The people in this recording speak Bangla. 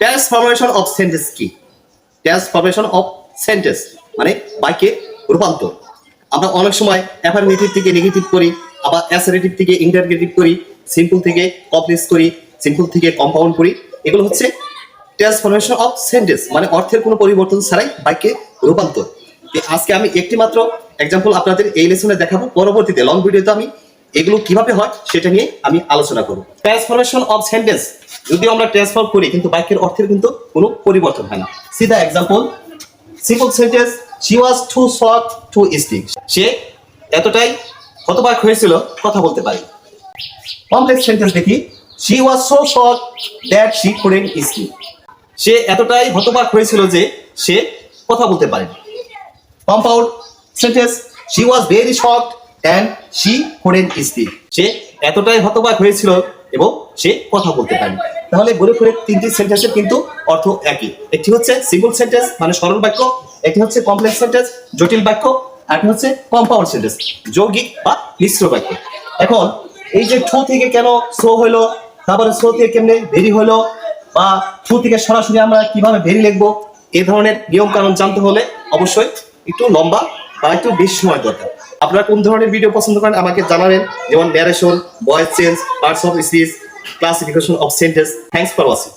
ট্রান্সফরমেশন অফ সেন্টেন্স কি? ট্রান্সফরমেশন অফ সেন্টেন্স মানে বাক্যের রূপান্তর। আমরা অনেক সময় অ্যাফার্মেটিভ থেকে নেগেটিভ করি, আবার অ্যাসারেটিভ থেকে ইন্টারগেটিভ করি, সিম্পল থেকে কমপ্লেক্স করি, সিম্পল থেকে কম্পাউন্ড করি। এগুলো হচ্ছে ট্রান্সফরমেশন অফ সেন্টেন্স মানে অর্থের কোনো পরিবর্তন ছাড়াই বাক্যের রূপান্তর। আজকে আমি একটি মাত্র এক্সাম্পল আপনাদের এই লেসনে দেখাবো, পরবর্তীতে লং ভিডিওতে আমি এগুলো কিভাবে হয় সেটা নিয়ে আমি আলোচনা করব। ট্রান্সফরমেশন অফ সেন্টেন্স যদি আমরা ট্রান্সফর্ম করি কিন্তু বাক্যের অর্থের কিন্তু কোনো পরিবর্তন হয় না। See the example, simple sentence she was too short to speak. সে এতটাই হতবাক হয়েছিল কথা বলতে পারে। কমপ্লেক্স সেন্টেন্স দেখি, she was so short that she couldn't speak. সে এতটাই হতবাক হয়েছিল যে সে কথা বলতে পারেনি। Compound sentence she was very short and she couldn't speak. সে এতটাই হতবাক হয়েছিল এবং সে কথা বলতে পারেনি। তাহলে বলে করে তিনটি সেন্টেন্সের কিন্তু অর্থ একই। একটি হচ্ছে সিম্পল সেন্টেন্স মানে সরল বাক্য, একটি হচ্ছে কমপ্লেক্স সেন্টেন্স জটিল বাক্য, আরেকটি হচ্ছে কম্পাউন্ড সেন্টেন্স যৌগিক বা মিশ্র বাক্য। এখন এই যে টু থেকে কেন সো হলো, তারপরে সো থেকে কেমনে ভেরি হলো, বা টু থেকে সরাসরি আমরা কিভাবে ভেরি লিখবো, এই ধরনের নিয়ম কানুন জানতে হলে অবশ্যই একটু লম্বা বা একটু বেশি সময় দরকার। আপনারা কোন ধরনের ভিডিও পছন্দ করেন আমাকে জানাবেন, যেমন narration, voice change, parts of speech, classification of sentence. Thanks for watching.